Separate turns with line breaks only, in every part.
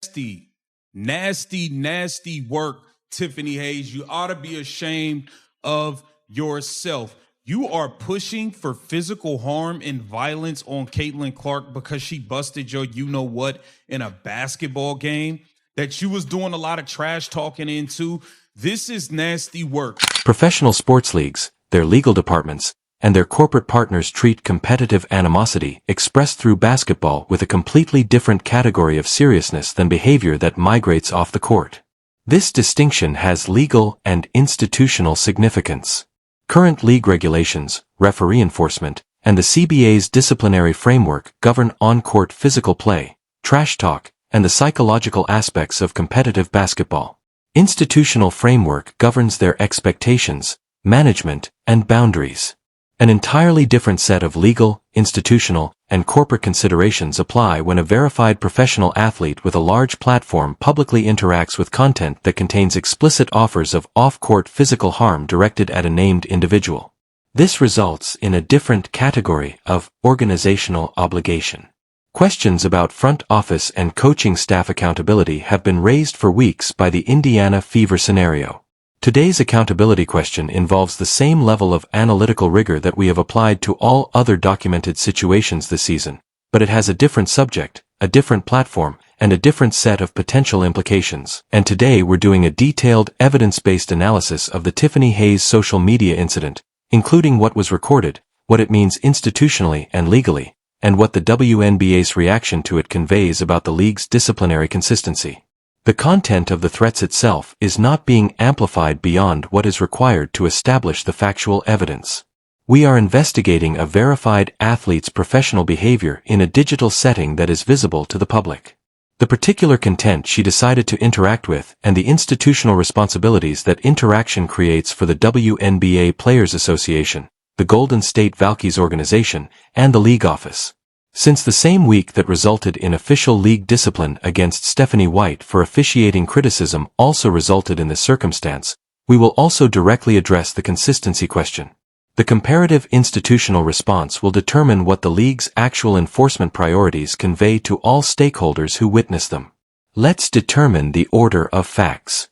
nasty, nasty, nasty work, Tiffany Hayes. You ought to be ashamed of yourself. You are pushing for physical harm and violence on Caitlin Clark because she busted your you-know-what in a basketball game that she was doing a lot of trash talking into. This is nasty work.
Professional sports leagues, their legal departments, and their corporate partners treat competitive animosity expressed through basketball with a completely different category of seriousness than behavior that migrates off the court. This distinction has legal and institutional significance. Current league regulations, referee enforcement, and the CBA's disciplinary framework govern on-court physical play, trash talk, and the psychological aspects of competitive basketball. Institutional framework governs their expectations, management, and boundaries. An entirely different set of legal, institutional, and corporate considerations apply when a verified professional athlete with a large platform publicly interacts with content that contains explicit offers of off-court physical harm directed at a named individual. This results in a different category of organizational obligation. Questions about front office and coaching staff accountability have been raised for weeks by the Indiana Fever scenario. Today's accountability question involves the same level of analytical rigor that we have applied to all other documented situations this season, but it has a different subject, a different platform, and a different set of potential implications. And today we're doing a detailed, evidence-based analysis of the Tiffany Hayes social media incident, including what was recorded, what it means institutionally and legally, and what the WNBA's reaction to it conveys about the league's disciplinary consistency. The content of the threats itself is not being amplified beyond what is required to establish the factual evidence. We are investigating a verified athlete's professional behavior in a digital setting that is visible to the public. The particular content she decided to interact with and the institutional responsibilities that interaction creates for the WNBA Players Association, the Golden State Valkyries organization, and the league office. Since the same week that resulted in official league discipline against Stephanie White for officiating criticism also resulted in this circumstance, we will also directly address the consistency question. The comparative institutional response will determine what the league's actual enforcement priorities convey to all stakeholders who witness them. Let's determine the order of facts.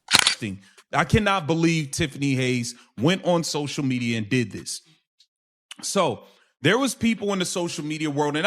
I cannot believe Tiffany Hayes went on social media and did this. So, there was people in the social media world, and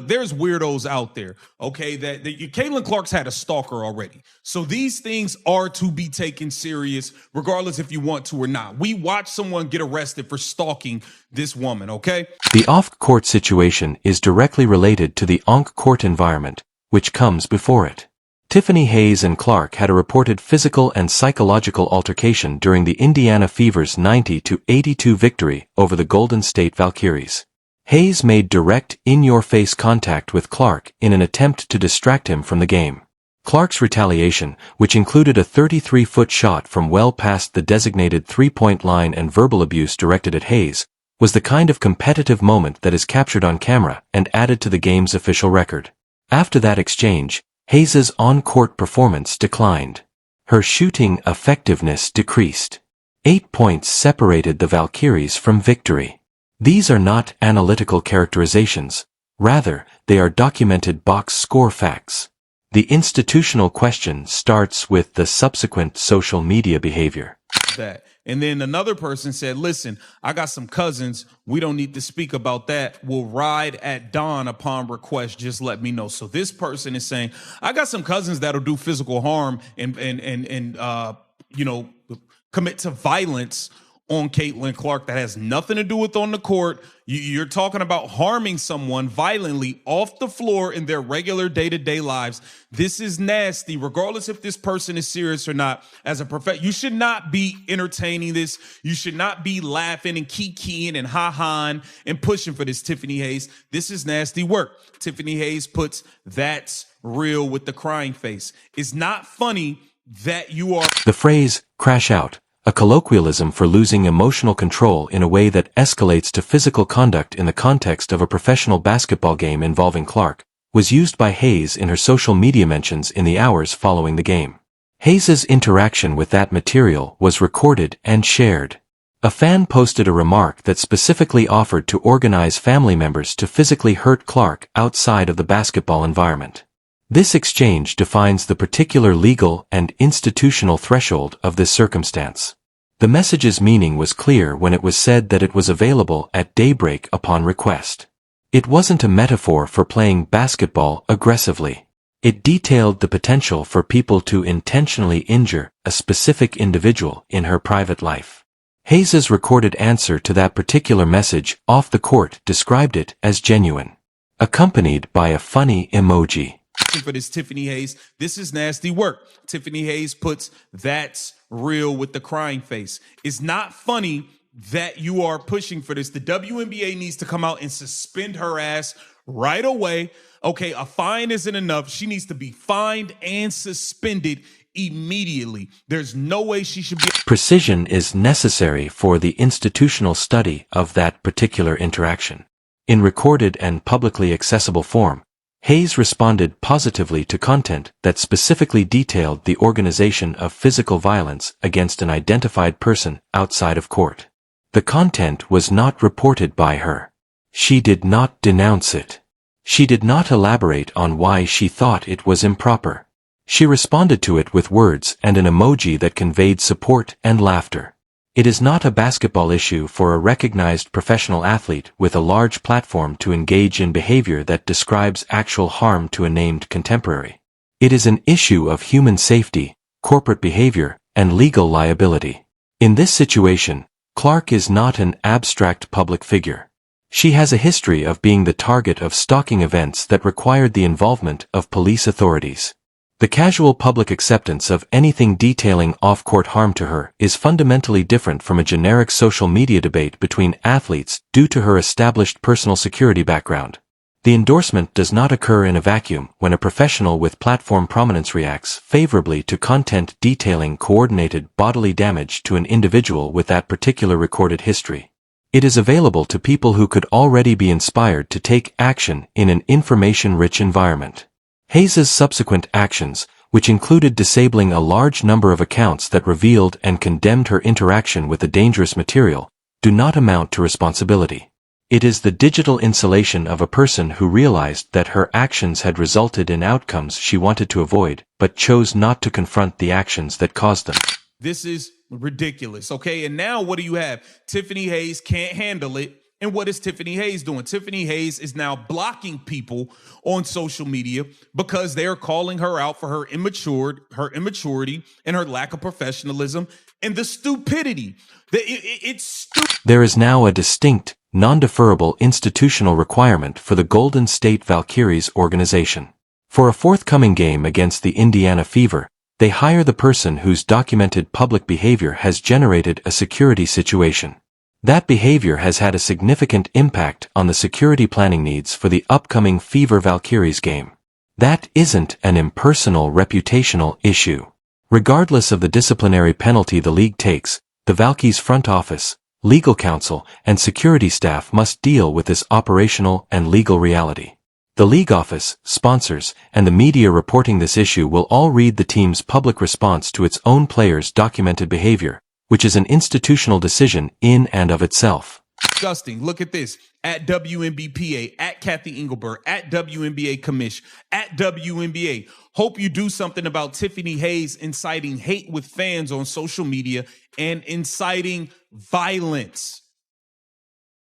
there's weirdos out there, okay, that Caitlin Clark's had a stalker already. So these things are to be taken serious, regardless if you want to or not. We watched someone get arrested for stalking this woman, okay?
The off-court situation is directly related to the on-court environment, which comes before it. Tiffany Hayes and Clark had a reported physical and psychological altercation during the Indiana Fever's 90-82 victory over the Golden State Valkyries. Hayes made direct, in-your-face contact with Clark in an attempt to distract him from the game. Clark's retaliation, which included a 33-foot shot from well past the designated three-point line and verbal abuse directed at Hayes, was the kind of competitive moment that is captured on camera and added to the game's official record. After that exchange, Hayes's on-court performance declined. Her shooting effectiveness decreased. 8 points separated the Valkyries from victory. These are not analytical characterizations. Rather, they are documented box score facts. The institutional question starts with the subsequent social media behavior.
And then another person said, listen, I got some cousins. We don't need to speak about that. We'll ride at dawn upon request. Just let me know. So this person is saying, I got some cousins that'll do physical harm and commit to violence on Caitlin Clark that has nothing to do with on the court. You're talking about harming someone violently off the floor in their regular day-to-day lives. This is nasty, regardless if this person is serious or not. As a professional, you should not be entertaining this. You should not be laughing and kikiing and ha-haing and pushing for this, Tiffany Hayes. This is nasty work. Tiffany Hayes puts "that's real" with the crying face. It's not funny that you are...
The phrase, crash out, a colloquialism for losing emotional control in a way that escalates to physical conduct in the context of a professional basketball game involving Clark, was used by Hayes in her social media mentions in the hours following the game. Hayes's interaction with that material was recorded and shared. A fan posted a remark that specifically offered to organize family members to physically hurt Clark outside of the basketball environment. This exchange defines the particular legal and institutional threshold of this circumstance. The message's meaning was clear when it was said that it was available at daybreak upon request. It wasn't a metaphor for playing basketball aggressively. It detailed the potential for people to intentionally injure a specific individual in her private life. Hayes' recorded answer to that particular message off the court described it as genuine, accompanied by a funny emoji.
For this Tiffany Hayes, this is nasty work. Tiffany Hayes puts "that's real" with the crying face. It's not funny that you are pushing for this. The WNBA needs to come out and suspend her ass right away. Okay, a fine isn't enough. She needs to be fined and suspended immediately. There's no way she should be.
Precision is necessary for the institutional study of that particular interaction. In recorded and publicly accessible form, Hayes responded positively to content that specifically detailed the organization of physical violence against an identified person outside of court. The content was not reported by her. She did not denounce it. She did not elaborate on why she thought it was improper. She responded to it with words and an emoji that conveyed support and laughter. It is not a basketball issue for a recognized professional athlete with a large platform to engage in behavior that describes actual harm to a named contemporary. It is an issue of human safety, corporate behavior, and legal liability. In this situation, Clark is not an abstract public figure. She has a history of being the target of stalking events that required the involvement of police authorities. The casual public acceptance of anything detailing off-court harm to her is fundamentally different from a generic social media debate between athletes due to her established personal security background. The endorsement does not occur in a vacuum when a professional with platform prominence reacts favorably to content detailing coordinated bodily damage to an individual with that particular recorded history. It is available to people who could already be inspired to take action in an information-rich environment. Hayes' subsequent actions, which included disabling a large number of accounts that revealed and condemned her interaction with the dangerous material, do not amount to responsibility. It is the digital insulation of a person who realized that her actions had resulted in outcomes she wanted to avoid, but chose not to confront the actions that caused them.
This is ridiculous, okay? And now what do you have? Tiffany Hayes can't handle it. And what is Tiffany Hayes doing? Tiffany Hayes is now blocking people on social media because they are calling her out for her immaturity and her lack of professionalism and the stupidity. It's stupid.
There is now a distinct, non-deferrable institutional requirement for the Golden State Valkyries organization. For a forthcoming game against the Indiana Fever, they hire the person whose documented public behavior has generated a security situation. That behavior has had a significant impact on the security planning needs for the upcoming Fever Valkyries game. That isn't an impersonal reputational issue. Regardless of the disciplinary penalty the league takes, the Valkyries front office, legal counsel, and security staff must deal with this operational and legal reality. The league office, sponsors, and the media reporting this issue will all read the team's public response to its own players' documented behavior, which is an institutional decision in and of itself.
Disgusting. Look at this. At WNBPA, at Kathy Engelberg, at WNBA Commish, at WNBA. Hope you do something about Tiffany Hayes inciting hate with fans on social media and inciting violence.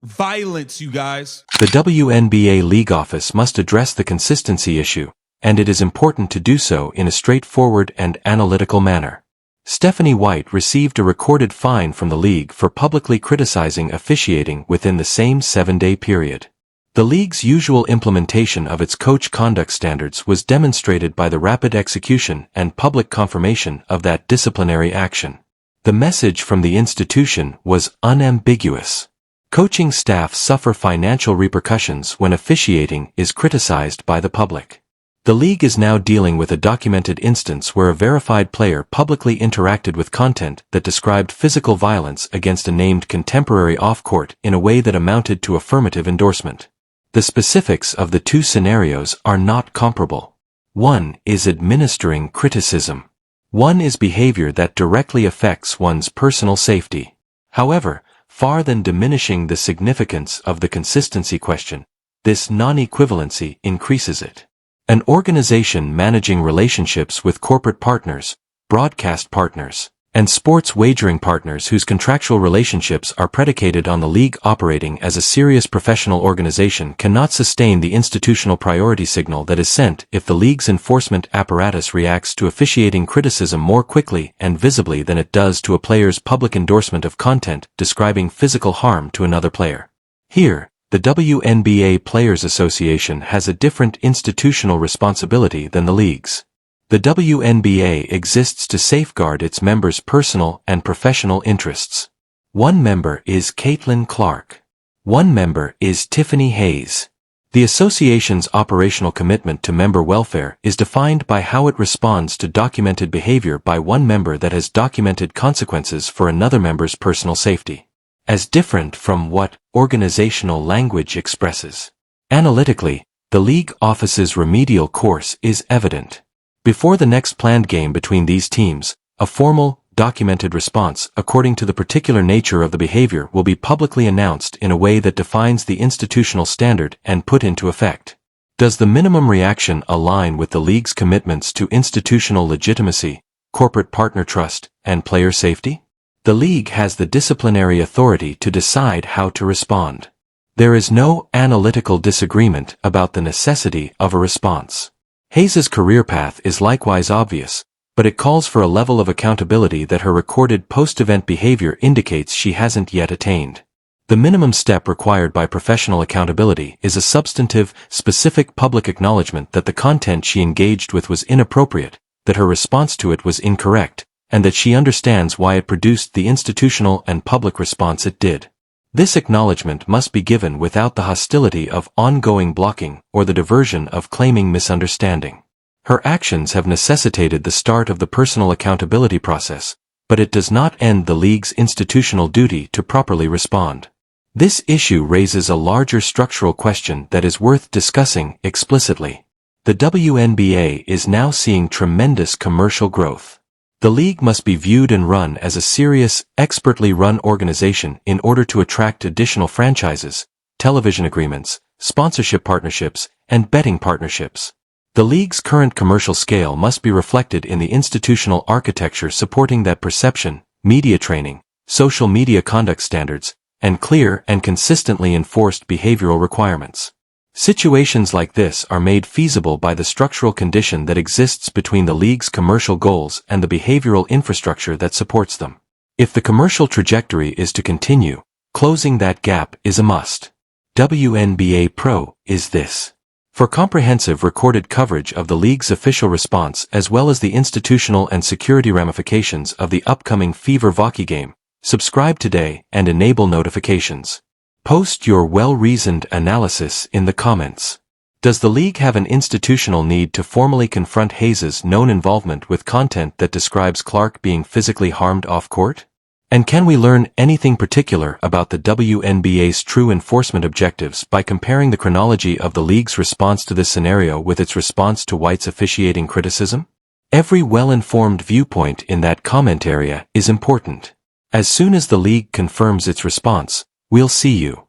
Violence, you guys.
The WNBA league office must address the consistency issue, and it is important to do so in a straightforward and analytical manner. Stephanie White received a recorded fine from the league for publicly criticizing officiating within the same 7-day period. The league's usual implementation of its coach conduct standards was demonstrated by the rapid execution and public confirmation of that disciplinary action. The message from the institution was unambiguous. Coaching staff suffer financial repercussions when officiating is criticized by the public. The league is now dealing with a documented instance where a verified player publicly interacted with content that described physical violence against a named contemporary off-court in a way that amounted to affirmative endorsement. The specifics of the two scenarios are not comparable. One is administering criticism. One is behavior that directly affects one's personal safety. However, far than diminishing the significance of the consistency question, this non-equivalency increases it. An organization managing relationships with corporate partners, broadcast partners, and sports wagering partners whose contractual relationships are predicated on the league operating as a serious professional organization cannot sustain the institutional priority signal that is sent if the league's enforcement apparatus reacts to officiating criticism more quickly and visibly than it does to a player's public endorsement of content describing physical harm to another player. Here, the WNBA Players Association has a different institutional responsibility than the leagues. The WNBA exists to safeguard its members' personal and professional interests. One member is Caitlin Clark. One member is Tiffany Hayes. The association's operational commitment to member welfare is defined by how it responds to documented behavior by one member that has documented consequences for another member's personal safety. As different from what organizational language expresses. Analytically, the league office's remedial course is evident. Before the next planned game between these teams, a formal, documented response according to the particular nature of the behavior will be publicly announced in a way that defines the institutional standard and put into effect. Does the minimum reaction align with the league's commitments to institutional legitimacy, corporate partner trust, and player safety? The league has the disciplinary authority to decide how to respond. There is no analytical disagreement about the necessity of a response. Hayes' career path is likewise obvious, but it calls for a level of accountability that her recorded post-event behavior indicates she hasn't yet attained. The minimum step required by professional accountability is a substantive, specific public acknowledgement that the content she engaged with was inappropriate, that her response to it was incorrect, and that she understands why it produced the institutional and public response it did. This acknowledgement must be given without the hostility of ongoing blocking or the diversion of claiming misunderstanding. Her actions have necessitated the start of the personal accountability process, but it does not end the league's institutional duty to properly respond. This issue raises a larger structural question that is worth discussing explicitly. The WNBA is now seeing tremendous commercial growth. The league must be viewed and run as a serious, expertly run organization in order to attract additional franchises, television agreements, sponsorship partnerships, and betting partnerships. The league's current commercial scale must be reflected in the institutional architecture supporting that perception, media training, social media conduct standards, and clear and consistently enforced behavioral requirements. Situations like this are made feasible by the structural condition that exists between the league's commercial goals and the behavioral infrastructure that supports them. If the commercial trajectory is to continue, closing that gap is a must. WNBA Pro is this. For comprehensive recorded coverage of the league's official response as well as the institutional and security ramifications of the upcoming Fever Hockey game, subscribe today and enable notifications. Post your well-reasoned analysis in the comments. Does the league have an institutional need to formally confront Hayes' known involvement with content that describes Clark being physically harmed off-court? And can we learn anything particular about the WNBA's true enforcement objectives by comparing the chronology of the league's response to this scenario with its response to White's officiating criticism? Every well-informed viewpoint in that comment area is important. As soon as the league confirms its response, we'll see you.